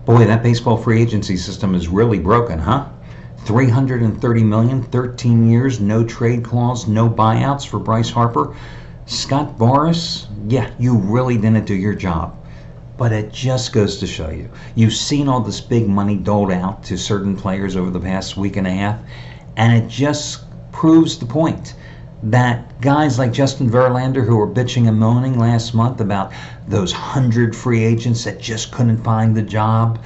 Boy, that baseball free agency system is really broken, huh? 330 million, 13 years, no trade clause, no buyouts for Bryce Harper. Scott Boras, yeah, you really didn't do your job. But it just goes to show you. You've seen all this big money doled out to certain players over the past week and a half, and it just proves the point that guys like Justin Verlander, who were bitching and moaning last month about those 100 free agents that just couldn't find the job,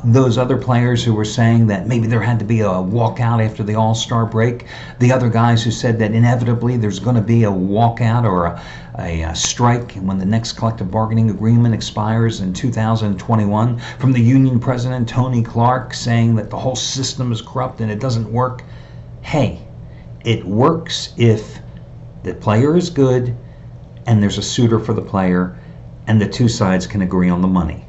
those other players who were saying that maybe there had to be a walkout after the All-Star break, the other guys who said that inevitably there's going to be a walkout or a strike when the next collective bargaining agreement expires in 2021, from the union president Tony Clark saying that the whole system is corrupt and it doesn't work. Hey, it works if the player is good and there's a suitor for the player and the two sides can agree on the money.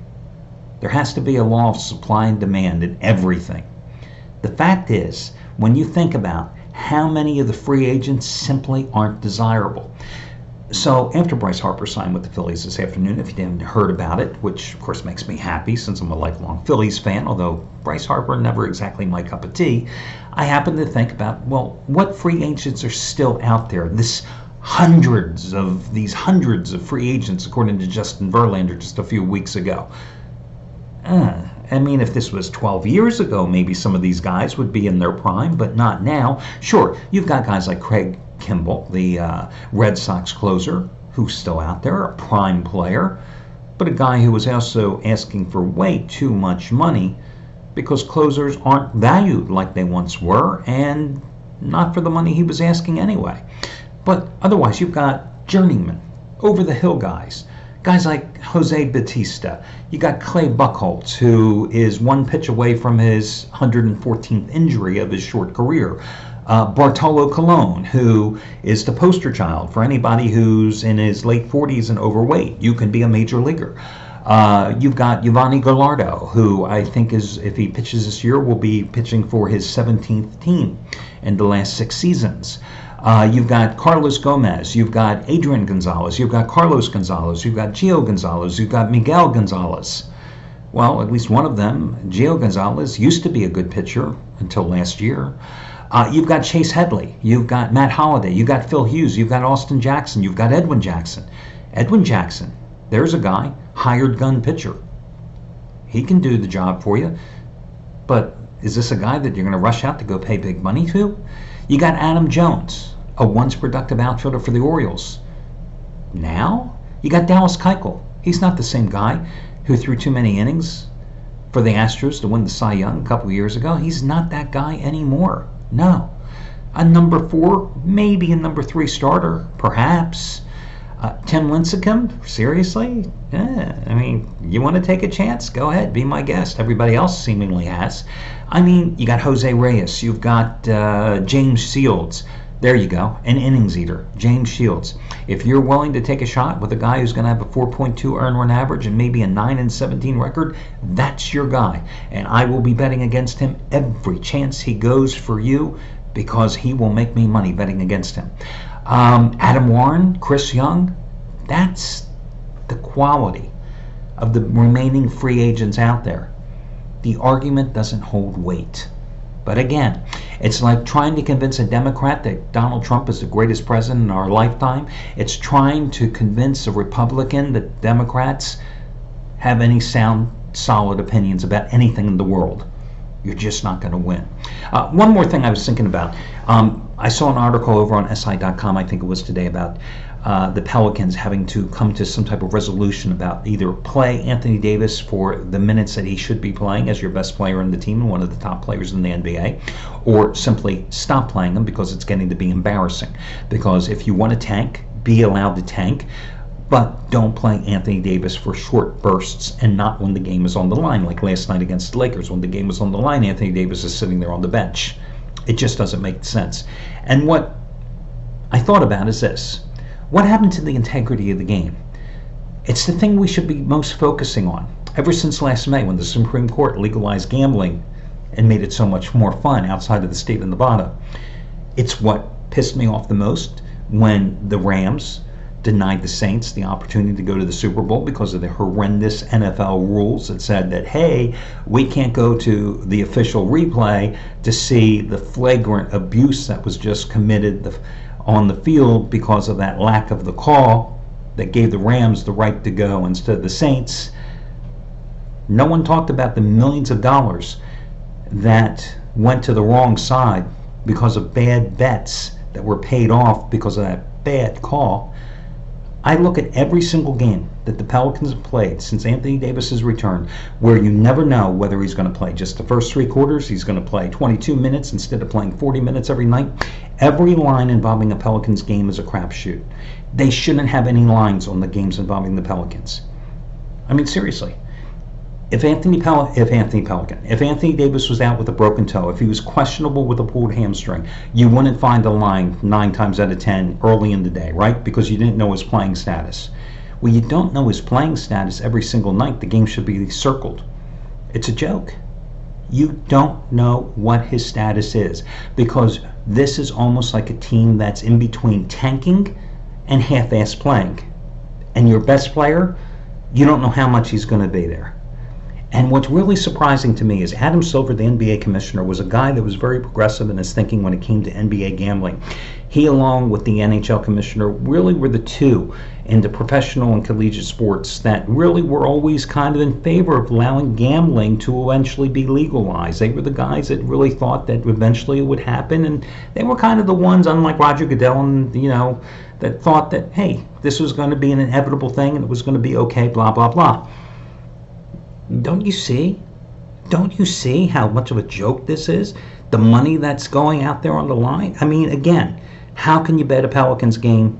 There has to be a law of supply and demand in everything. The fact is, when you think about how many of the free agents simply aren't desirable. So after Bryce Harper signed with the Phillies this afternoon, if you didn't heard about it, which of course makes me happy since I'm a lifelong Phillies fan, although Bryce Harper never exactly my cup of tea, I happen to think about, well, what free agents are still out there? These hundreds of free agents, according to Justin Verlander just a few weeks ago. I mean, if this was 12 years ago, maybe some of these guys would be in their prime, but not now. Sure, you've got guys like Craig Kimbrel, the Red Sox closer, who's still out there, a prime player, but a guy who was also asking for way too much money because closers aren't valued like they once were, and not for the money he was asking anyway. But otherwise, you've got journeymen, over-the-hill guys like Jose Bautista. You got Clay Buchholz, who is one pitch away from his 114th injury of his short career. Bartolo Colon, who is the poster child for anybody who's in his late 40s and overweight. You can be a major leaguer. You've got Yovani Gallardo, who I think is, if he pitches this year, will be pitching for his 17th team in the last 6 seasons. You've got Carlos Gomez, you've got Adrian Gonzalez, you've got Carlos Gonzalez, you've got Gio Gonzalez, you've got Miguel Gonzalez. Well, at least one of them, Gio Gonzalez, used to be a good pitcher until last year. You've got Chase Headley, you've got Matt Holliday, you've got Phil Hughes, you've got Austin Jackson, you've got Edwin Jackson. Edwin Jackson, there's a guy, hired gun pitcher. He can do the job for you, but is this a guy that you're going to rush out to go pay big money to? You got Adam Jones, a once productive outfielder for the Orioles. Now, you got Dallas Keuchel. He's not the same guy who threw too many innings for the Astros to win the Cy Young a couple of years ago. He's not that guy anymore. No. A number 4, maybe a number 3 starter, perhaps. Tim Lincecum, seriously? I mean, you want to take a chance? Go ahead, be my guest. Everybody else seemingly has. I mean, you got Jose Reyes, you've got James Shields. There you go, an innings eater, James Shields. If you're willing to take a shot with a guy who's going to have a 4.2 earned run average and maybe a 9-17 record, that's your guy. And I will be betting against him every chance he goes for you because he will make me money betting against him. Adam Warren, Chris Young, that's the quality of the remaining free agents out there. The argument doesn't hold weight. But again, it's like trying to convince a Democrat that Donald Trump is the greatest president in our lifetime. It's trying to convince a Republican that Democrats have any sound, solid opinions about anything in the world. You're just not going to win. One more thing I was thinking about. I saw an article over on SI.com, I think it was today, about the Pelicans having to come to some type of resolution about either play Anthony Davis for the minutes that he should be playing as your best player in the team and one of the top players in the NBA, or simply stop playing him because it's getting to be embarrassing. Because if you want to tank, be allowed to tank, but don't play Anthony Davis for short bursts and not when the game is on the line, like last night against the Lakers. When the game was on the line, Anthony Davis is sitting there on the bench. It just doesn't make sense. And what I thought about is this. What happened to the integrity of the game? It's the thing we should be most focusing on. Ever since last May, when the Supreme Court legalized gambling and made it so much more fun outside of the state of Nevada, it's what pissed me off the most when the Rams denied the Saints the opportunity to go to the Super Bowl because of the horrendous NFL rules that said that, hey, we can't go to the official replay to see the flagrant abuse that was just committed on the field because of that lack of the call that gave the Rams the right to go instead of the Saints. No one talked about the millions of dollars that went to the wrong side because of bad bets that were paid off because of that bad call. I look at every single game that the Pelicans have played since Anthony Davis's return, where you never know whether he's going to play just the first 3 quarters, he's going to play 22 minutes instead of playing 40 minutes every night. Every line involving a Pelicans game is a crapshoot. They shouldn't have any lines on the games involving the Pelicans. I mean, seriously. If Anthony Davis was out with a broken toe, if he was questionable with a pulled hamstring, you wouldn't find a line 9 times out of 10 early in the day, right? Because you didn't know his playing status. Well, you don't know his playing status every single night. The game should be circled. It's a joke. You don't know what his status is, because this is almost like a team that's in between tanking and half-ass playing. And your best player, you don't know how much he's going to be there. And what's really surprising to me is Adam Silver, the NBA commissioner, was a guy that was very progressive in his thinking when it came to NBA gambling. He, along with the NHL commissioner, really were the two in the professional and collegiate sports that really were always kind of in favor of allowing gambling to eventually be legalized. They were the guys that really thought that eventually it would happen, and they were kind of the ones, unlike Roger Goodell, and that thought that, hey, this was going to be an inevitable thing and it was going to be okay, blah, blah, blah. Don't you see? Don't you see how much of a joke this is? The money that's going out there on the line? I mean, again, how can you bet a Pelicans game?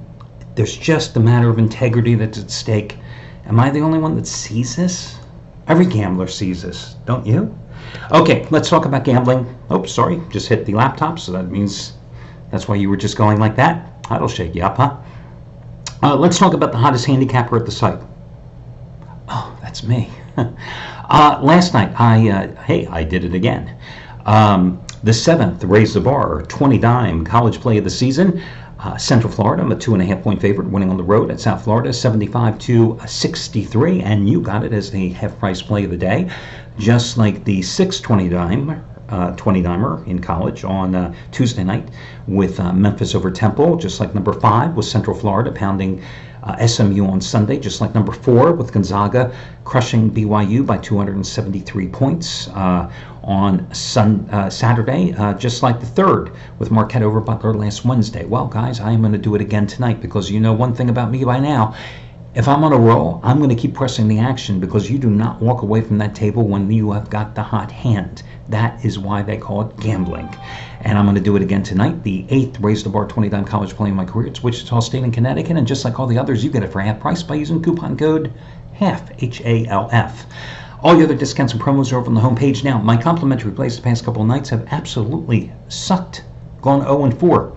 There's just a matter of integrity that's at stake. Am I the only one that sees this? Every gambler sees this, don't you? Okay, let's talk about gambling. Oh, sorry, just hit the laptop, so that means that's why you were just going like that. That'll shake you up, huh? Let's talk about the hottest handicapper at the site. Oh, that's me. Last night, I did it again. The 7th, raised the bar, 20 dime college play of the season. Central Florida, I'm a 2.5-point favorite, winning on the road at South Florida, 75-63, and you got it as the half-price play of the day, just like the 6 20-dimer in college on Tuesday night with Memphis over Temple, just like number 5 with Central Florida pounding SMU on Sunday, just like number 4 with Gonzaga crushing BYU by 273 points on Saturday, just like the 3rd with Marquette over Butler last Wednesday. Well, guys, I am going to do it again tonight, because you know one thing about me by now. If I'm on a roll, I'm going to keep pressing the action, because you do not walk away from that table when you have got the hot hand. That is why they call it gambling. And I'm going to do it again tonight. The 8th raised the bar 20-dime college play in my career. It's Wichita State and Connecticut. And just like all the others, you get it for half price by using coupon code HALF, H-A-L-F. All the other discounts and promos are over on the homepage now. My complimentary plays the past couple of nights have absolutely sucked. Gone 0-4.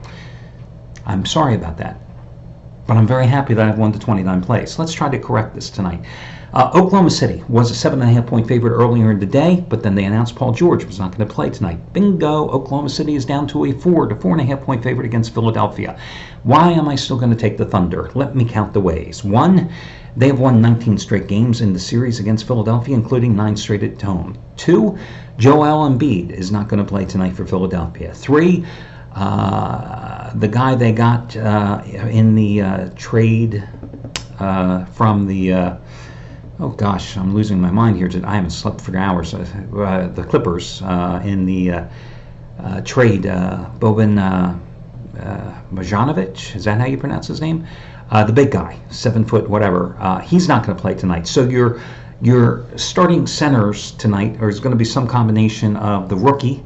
I'm sorry about that, but I'm very happy that I've won the 29 plays. Let's try to correct this tonight. Oklahoma City was a 7.5-point favorite earlier in the day, but then they announced Paul George was not going to play tonight. Bingo! Oklahoma City is down to a 4.5-point favorite against Philadelphia. Why am I still going to take the Thunder? Let me count the ways. 1, they have won 19 straight games in the series against Philadelphia, including 9 straight at home. 2, Joel Embiid is not going to play tonight for Philadelphia. 3, the guy they got in the trade from the oh gosh, I'm losing my mind here. I haven't slept for hours. The Clippers in the trade, Boban Marjanovic, is that how you pronounce his name? The big guy, 7 foot, whatever. He's not going to play tonight. So your starting centers tonight is going to be some combination of the rookie,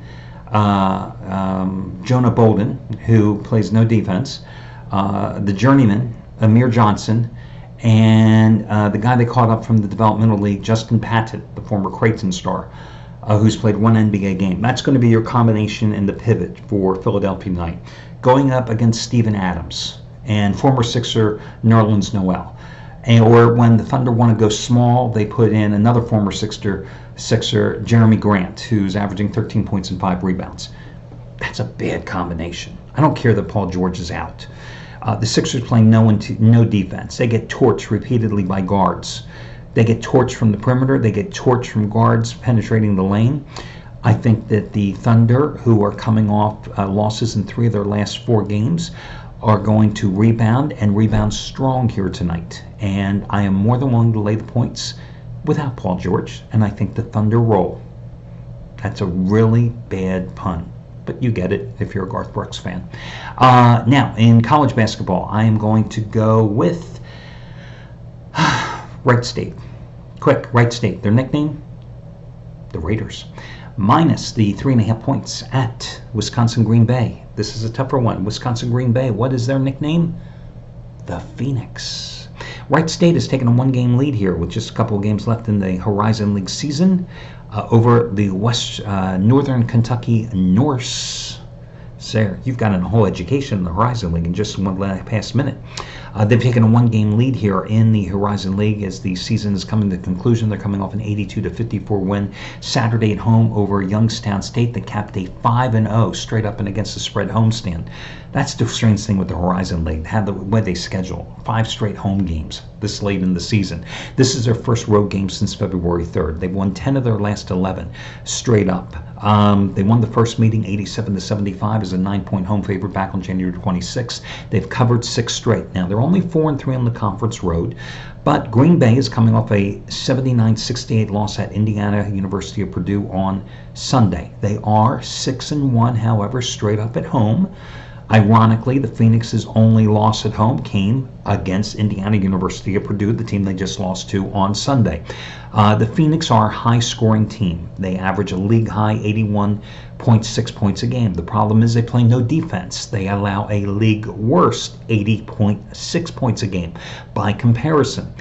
Jonah Bolden, who plays no defense, the journeyman, Amir Johnson, and the guy they caught up from the developmental league, Justin Patton, the former Creighton star, who's played 1 NBA game. That's going to be your combination in the pivot for Philadelphia tonight, going up against Steven Adams and former Sixer Nerlens Noel. Or when the Thunder want to go small, they put in another former Sixer, Jeremy Grant, who's averaging 13 points and 5 rebounds. That's a bad combination. I don't care that Paul George is out. The Sixers playing no defense. They get torched repeatedly by guards. They get torched from the perimeter. They get torched from guards penetrating the lane. I think that the Thunder, who are coming off losses in 3 of their last 4 games, are going to rebound and rebound strong here tonight. And I am more than willing to lay the points without Paul George, and I think the Thunder roll. That's a really bad pun, but you get it if you're a Garth Brooks fan. Now, in college basketball, I am going to go with Wright State. Quick, Wright State. Their nickname? The Raiders. Minus the 3.5 points at Wisconsin Green Bay. This is a tougher one. Wisconsin Green Bay. What is their nickname? The Phoenix. Wright State has taken a 1-game lead here with just a couple of games left in the Horizon League season over the Northern Kentucky Norse. So you've got a whole education in the Horizon League in just one past minute. They've taken a 1-game lead here in the Horizon League as the season is coming to conclusion. They're coming off an 82-54 win Saturday at home over Youngstown State that capped a 5-0 straight up and against the spread homestand. That's the strange thing with the Horizon League, the way they schedule 5 straight home games this late in the season. This is their first road game since February 3rd. They've won 10 of their last 11 straight up. They won the first meeting 87-75 as a 9-point home favorite back on January 26th. They've covered 6 straight. Now, they're only 4-3 on the conference road, but Green Bay is coming off a 79-68 loss at Indiana University of Purdue on Sunday. They are 6-1, however, straight up at home. Ironically, the Phoenix's only loss at home came against Indiana University of Purdue, the team they just lost to on Sunday. The Phoenix are a high-scoring team. They average a league-high 81.6 points a game. The problem is they play no defense. They allow a league-worst 80.6 points a game. By comparison,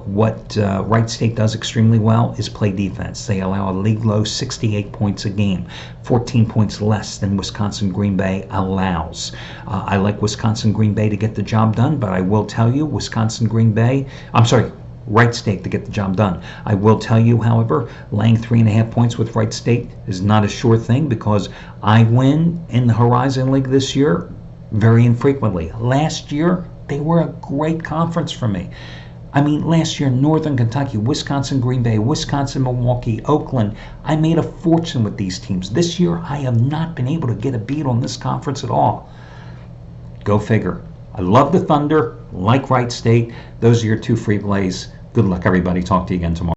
what Wright State does extremely well is play defense. They allow a league-low 68 points a game, 14 points less than Wisconsin Green Bay allows. I like Wisconsin Green Bay to get the job done, but I will tell you, Wright State to get the job done. I will tell you, however, laying 3.5 points with Wright State is not a sure thing because I win in the Horizon League this year very infrequently. Last year, they were a great conference for me. I mean, last year, Northern Kentucky, Wisconsin Green Bay, Wisconsin Milwaukee, Oakland, I made a fortune with these teams. This year, I have not been able to get a beat on this conference at all. Go figure. I love the Thunder, like Wright State. Those are your 2 free plays. Good luck, everybody. Talk to you again tomorrow.